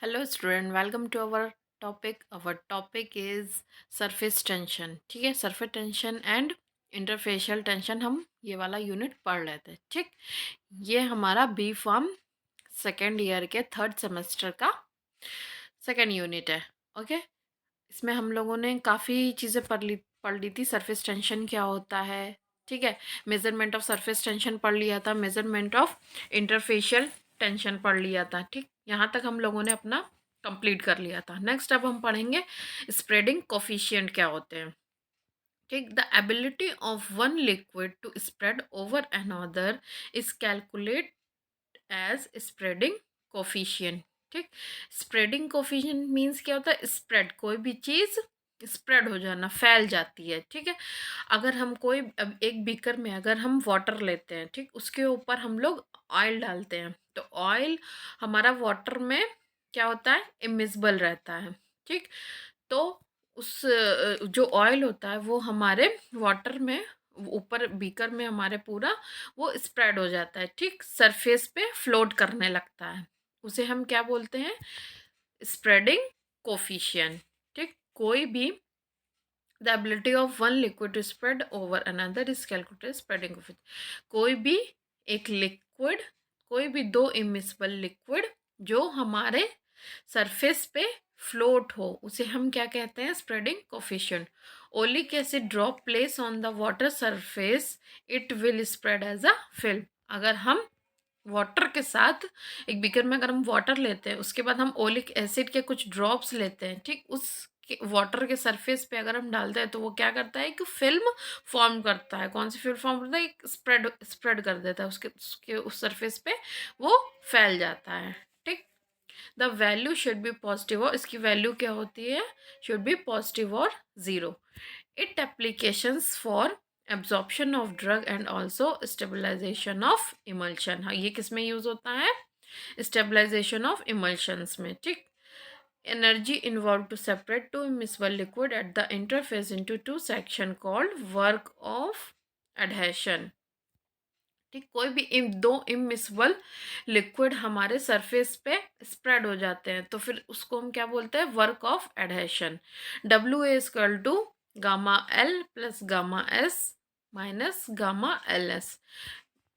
Hello student, welcome to our topic is surface tension. ठीक है, surface tension and interfacial tension हम ये वाला यूनिट पढ़ रहे थे। ठीक, ये हमारा बी फार्म सेकेंड ईयर के थर्ड सेमेस्टर का सेकेंड यूनिट है। ओके, इसमें हम लोगों ने काफ़ी चीज़ें पढ़ ली थी। सरफेस टेंशन क्या होता है, ठीक है, मेजरमेंट ऑफ सरफेस टेंशन पढ़ लिया था, मेजरमेंट ऑफ इंटरफेशियल टेंशन पढ़ लिया था। ठीक, यहाँ तक हम लोगों ने अपना कंप्लीट कर लिया था। नेक्स्ट अब हम पढ़ेंगे स्प्रेडिंग कोफिशिएंट क्या होते हैं। ठीक, the ability of one liquid to spread over another is calculate as spreading coefficient. ठीक, स्प्रेडिंग कोफिशिएंट मीन्स क्या होता है, स्प्रेड, कोई भी चीज़ स्प्रेड हो जाना, फैल जाती है। ठीक है, अगर हम कोई अब एक बीकर में अगर हम वाटर लेते हैं, ठीक, उसके ऊपर हम लोग ऑयल डालते हैं, तो ऑयल हमारा वाटर में क्या होता है, इमिसिबल रहता है। ठीक, तो उस जो ऑयल होता है वो हमारे वाटर में ऊपर बीकर में हमारे पूरा वो स्प्रेड हो जाता है। ठीक, सरफेस पे फ्लोट करने लगता है, उसे हम क्या बोलते हैं, स्प्रेडिंग कोफिशिएंट। ठीक, कोई भी the ability of one liquid to spread over another is calculated spreading coefficient. कोई भी एक लिक्विड, कोई भी दो इमिसिबल लिक्विड जो हमारे सरफेस पे फ्लोट हो, उसे हम क्या कहते हैं, spreading coefficient. Oleic acid drop place on the water surface, it will spread as a film. अगर हम वाटर के साथ एक बीकर में अगर हम वाटर लेते हैं, उसके बाद हम ओलिक एसिड के कुछ ड्रॉप्स लेते हैं, ठीक, उस वाटर के सरफेस पे अगर हम डालते हैं तो वो क्या करता है, एक फिल्म फॉर्म करता है। कौन सी फिल्म फॉर्म करता है, एक स्प्रेड स्प्रेड कर देता है, उसके उस सरफेस पे वो फैल जाता है। ठीक, the value should be positive, और इसकी वैल्यू क्या होती है, शुड बी पॉजिटिव और zero. It applications for absorption of drug and also stabilization of emulsion. हाँ, ये किस में यूज होता है, स्टेबलाइजेशन ऑफ इमल्शंस में। ठीक, energy involved to separate two immiscible liquid at the interface into two section called work of adhesion। ठीक, कोई भी दो इमिसिबल लिक्विड हमारे सरफेस पे स्प्रेड हो जाते हैं तो फिर उसको हम क्या बोलते हैं, work of adhesion. W A equal to gamma L plus gamma S minus gamma L S.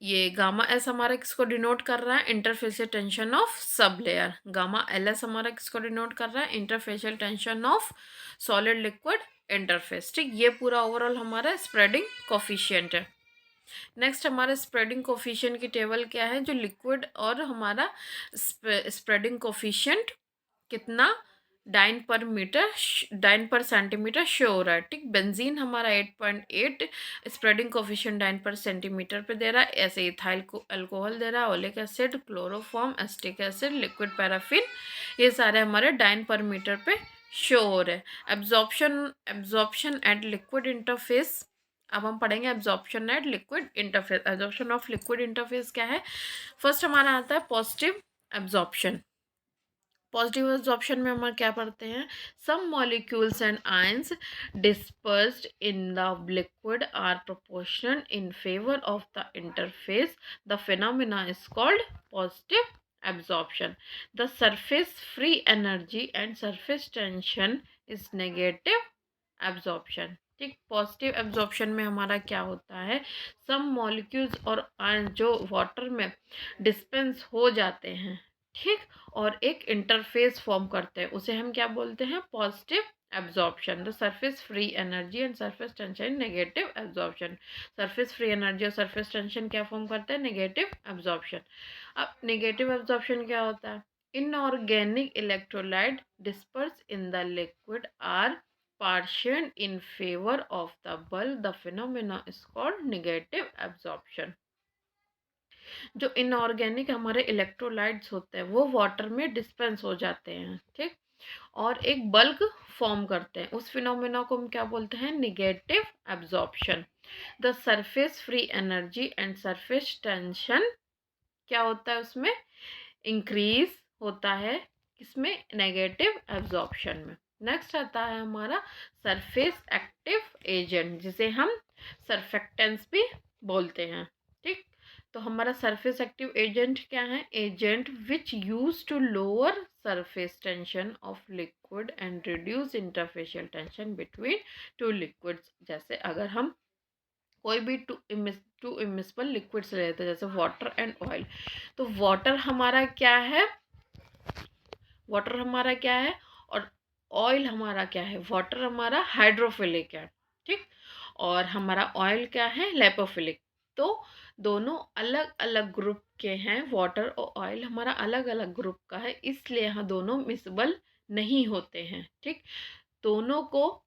ये गामा एस हमारा किसको डिनोट कर रहा है, interfacial tension of sub layer. Gamma L S हमारा किसको डिनोट कर रहा है, interfacial tension of solid liquid interface. ठीक, ये पूरा ओवरऑल हमारा स्प्रेडिंग कोफिशिएंट है। नेक्स्ट हमारा स्प्रेडिंग कोफिशिएंट की टेबल क्या है, जो लिक्विड और हमारा स्प्रेडिंग कोफिशिएंट कितना डाइन पर सेंटीमीटर शो हो रहा है। ठीक, बेंजीन हमारा 8.8 स्प्रेडिंग कोफिशिएंट डाइन पर सेंटीमीटर पे दे रहा है। ऐसे इथाइल को अल्कोहल दे रहा है, oleic acid, chloroform, acetic acid, liquid paraffin, ये सारे हमारे डाइन पर मीटर पे शो हो रहे हैं। एब्जॉर्प्शन एट लिक्विड इंटरफेस, अब हम पढ़ेंगे absorption at liquid interface. Absorption of liquid interface क्या है, फर्स्ट हमारा आता है पॉजिटिव एब्जॉर्प्शन। पॉजिटिव एब्जॉर्प्शन में हम क्या पढ़ते हैं, some molecules and ions dispersed in the liquid are proportional in favour of the interface, the phenomena is called positive absorption. The surface free energy and surface tension is negative absorption। ठीक, positive absorption में हमारा क्या होता है, सम molecules और ion जो water में dispense हो जाते हैं, ठीक, और एक इंटरफेस फॉर्म करते हैं, उसे हम क्या बोलते हैं, positive absorption. The surface free energy and surface tension negative absorption. Surface free energy और सरफेस टेंशन क्या फॉर्म करते हैं, नेगेटिव एब्जॉर्प्शन। अब नेगेटिव एब्जॉर्प्शन क्या होता है, inorganic electrolyte disperse in the liquid are partition in favor of the bulk, the phenomena is called negative absorption। जो inorganic हमारे इलेक्ट्रोलाइट्स होते हैं वो वाटर में डिस्पेंस हो जाते हैं, ठीक, और एक बल्क फॉर्म करते हैं, उस फिनोमेना को हम क्या बोलते हैं, negative absorption. The surface free energy and surface tension क्या होता है, उसमें इंक्रीज होता है, किसमें, नेगेटिव एब्जॉर्प्शन में। नेक्स्ट आता है हमारा सरफेस एक्टिव एजेंट, जिसे हम सरफेक्टेंस भी बोलते हैं। ठीक, तो हमारा सरफेस एक्टिव एजेंट क्या है? Agent which use to lower surface tension of liquid and reduce interfacial tension between two liquids. जैसे अगर हम कोई भी टू इमिसिबल लिक्विड्स लेते हैं जैसे वाटर एंड ऑयल, तो वाटर हमारा क्या है? वाटर हमारा क्या है और ऑयल हमारा क्या है? वाटर हमारा हाइड्रोफिलिक है, ठीक, और हमारा ऑयल क्या है? लेपोफिलिक। तो दोनों अलग अलग ग्रुप के हैं, वाटर और ऑयल हमारा अलग अलग ग्रुप का है, इसलिए यहाँ दोनों मिसबल नहीं होते हैं, ठीक। दोनों को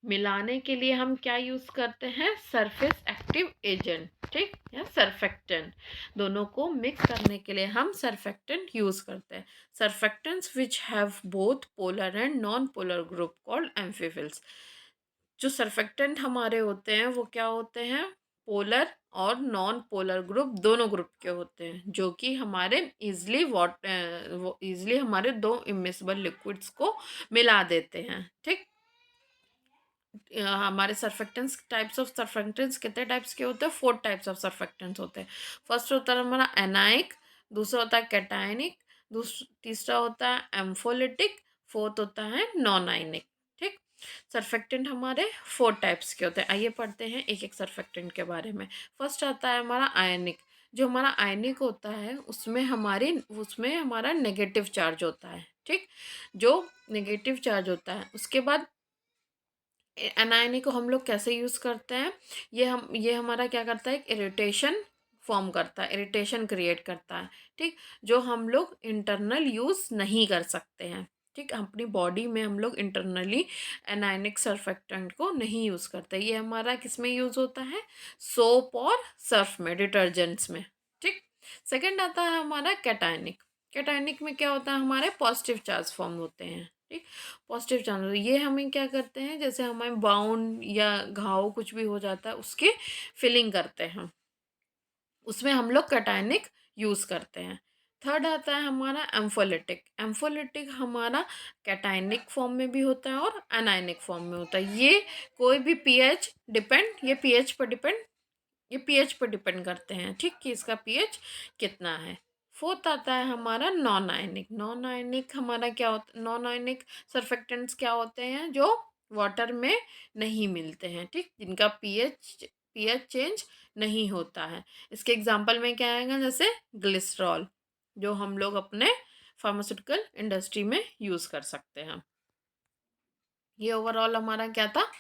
मिलाने के लिए हम क्या यूज करते हैं? सरफेस एक्टिव एजेंट, ठीक, या सरफेक्टेंट। दोनों को मिक्स करने के लिए हम सरफेक्टेंट यूज करते हैं। Surfactants which have both polar and non polar group called amphiphiles. जो सरफेक्टेंट हमारे होते हैं वो क्या होते हैं? पोलर और नॉन पोलर ग्रुप, दोनों ग्रुप के होते हैं, जो कि हमारे इजली हमारे दो इमिसिबल लिक्विड्स को मिला देते हैं, ठीक। हमारे सर्फेक्टेंट्स, टाइप्स ऑफ सर्फेक्टेंट्स कितने टाइप्स के होते हैं? 4 टाइप्स ऑफ सर्फेक्टेंट्स होते हैं। फर्स्ट होता है हमारा एनाइक, दूसरा होता है कैटायनिक, तीसरा होता है एम्फोलिटिक, फोर्थ होता है नॉन आयनिक, ठीक। सर्फेक्टेंट हमारे 4 टाइप्स के होते हैं। आइए पढ़ते हैं एक एक सर्फेक्टेंट के बारे में। फर्स्ट आता है हमारा आयनिक। जो हमारा आयनिक होता है उसमें हमारा नेगेटिव चार्ज होता है, ठीक। जो नेगेटिव चार्ज होता है, उसके बाद एनायनी को हम लोग कैसे यूज़ करते हैं? ये हमारा क्या करता है? एक इरिटेशन फॉर्म करता है, इरिटेशन क्रिएट करता है, ठीक। जो हम लोग इंटरनल यूज़ नहीं कर सकते हैं, ठीक। अपनी बॉडी में हम लोग इंटरनली एनायनिक सर्फेक्टेंट को नहीं यूज़ करते। ये हमारा किस में यूज़ होता है? सोप और सर्फ में, डिटर्जेंट्स में, ठीक। सेकंड आता है हमारा कैटायनिक। कैटायनिक में क्या होता है? हमारे पॉजिटिव चार्ज फॉर्म होते हैं, ठीक। पॉजिटिव चार्ज ये हमें क्या करते हैं? जैसे हमें बाउंड या घाव कुछ भी हो जाता है, उसके फिलिंग करते हैं, उसमें हम लोग कैटायनिक यूज़ करते हैं। थर्ड आता है हमारा एम्फोलिटिक। एम्फोलिटिक हमारा कैटायनिक फॉर्म में भी होता है और एनायनिक फॉर्म में होता है। ये कोई भी पीएच डिपेंड ये पीएच पर डिपेंड ये पीएच पर डिपेंड करते हैं, ठीक, कि इसका पीएच कितना है। फोर्थ आता है हमारा नॉन आयनिक। नॉन आयनिक हमारा क्या होता है? नॉन आयनिक सर्फेक्टेंट्स क्या होते हैं? जो वाटर में नहीं मिलते हैं, ठीक, जिनका पीएच पीएच चेंज नहीं होता है। इसके एग्जांपल में क्या आएगा? जैसे ग्लिसरॉल, जो हम लोग अपने फार्मास्यूटिकल इंडस्ट्री में यूज़ कर सकते हैं। ये ओवरऑल हमारा क्या था?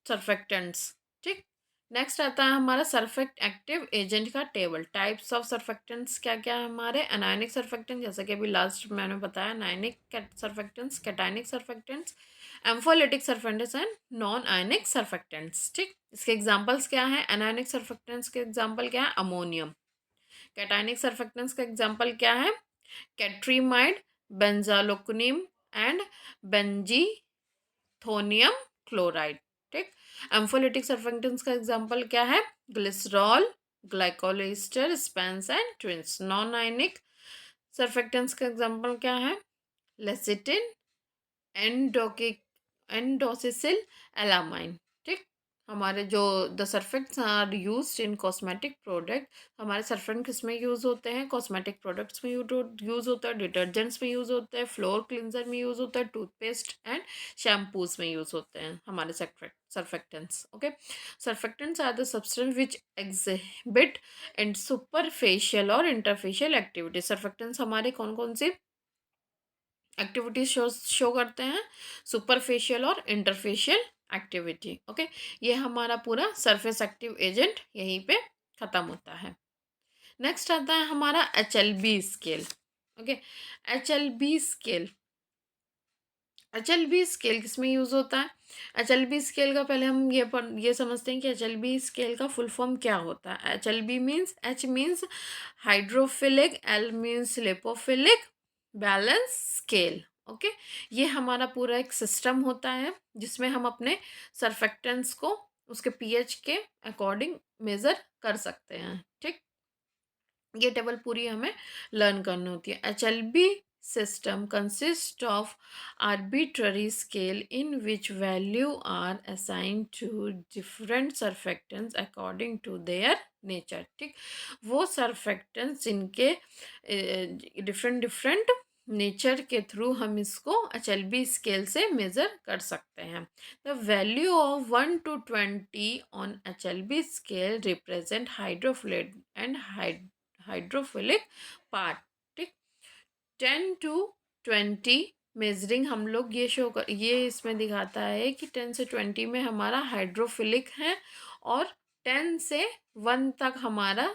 सर्फेक्टेंट्स, ठीक। नेक्स्ट आता है हमारा सर्फेक्ट एक्टिव एजेंट का टेबल। टाइप्स ऑफ सर्फेक्टेंट्स क्या क्या है हमारे? एनायनिक सर्फेक्टेंट, जैसे कि अभी लास्ट मैंने बताया, anionic surfactants, cationic surfactants, ampholytic surfactants and non ionic surfactants, ठीक। इसके एग्जांपल्स क्या है? एनायनिक सर्फेक्टेंट्स के एग्जांपल क्या है? अमोनियम। कैटायनिक सर्फेक्टेंट्स का एग्जांपल क्या है? Cetrimide, benzalkonium and benzethonium chloride, ठीक। एम्फोलिटिक सर्फेक्टेंट्स का एग्जांपल क्या है? Glycerol, glycol ester, spans and tweens. Non ionic surfactants का एग्जांपल क्या है? लेसिटिन, एंडोकिक एंडोसिसिल एलामाइन, ठीक। हमारे जो the surfactants are used in cosmetic product. हमारे सर्फेक्ट किस में यूज़ होते हैं? कॉस्मेटिक प्रोडक्ट्स में यूज़ होता है, डिटर्जेंट्स में यूज़ होता है, फ्लोर क्लिनजर में यूज़ होता है, टूथपेस्ट एंड शैम्पूज में यूज़ होते हैं हमारे surfactants, okay. Surfactants are the substance which exhibit in superficial और इंटरफेशियल एक्टिविटीज। सर्फेक्टेंट्स हमारे कौन कौन सी एक्टिविटीज शो करते हैं? सुपरफेशियल और इंटरफेशियल एक्टिविटी, ओके। ये हमारा पूरा सरफेस एक्टिव एजेंट यहीं पे खत्म होता है। नेक्स्ट आता है हमारा HLB scale, okay. HLB scale, HLB scale किस में यूज़ होता है? HLB स्केल का पहले हम ये समझते हैं कि HLB स्केल का फुल फॉर्म क्या होता है। HLB means, H means hydrophilic, L means lipophilic balance scale, okay. ये हमारा पूरा एक सिस्टम होता है जिसमें हम अपने सर्फेक्टेंट्स को उसके पीएच के अकॉर्डिंग मेज़र कर सकते हैं, ठीक। ये टेबल पूरी हमें लर्न करनी होती है। HLB system consists of arbitrary scale in which value are assigned to different surfactants according to their nature, ठीक। वो सर्फेक्टेंट्स जिनके डिफरेंट डिफरेंट नेचर के थ्रू हम इसको HLB स्केल से मेज़र कर सकते हैं। The value of 1 to 20 on HLB scale represent hydrophilic and hydrophilic part, ठीक। 10 to 20 मेजरिंग हम लोग ये शो कर, ये इसमें दिखाता है कि 10 से 20 में हमारा हाइड्रोफिलिक है और 10 से 1 तक हमारा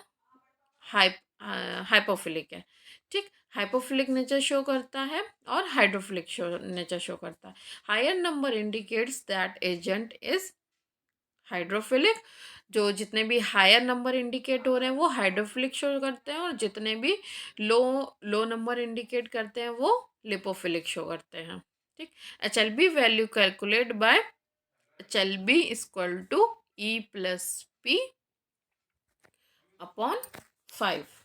हाइपोफिलिक है, ठीक। हाइपोफिलिक नेचर शो करता है और हाइड्रोफिलिक नेचर शो करता है। Higher number indicates that agent is hydrophilic. जो जितने भी हायर नंबर इंडिकेट हो रहे हैं वो हाइड्रोफिलिक शो करते हैं, और जितने भी लो लो नंबर इंडिकेट करते हैं वो लिपोफिलिक शो करते हैं, ठीक। HLB value calculate by HLB equal to E+P upon 5।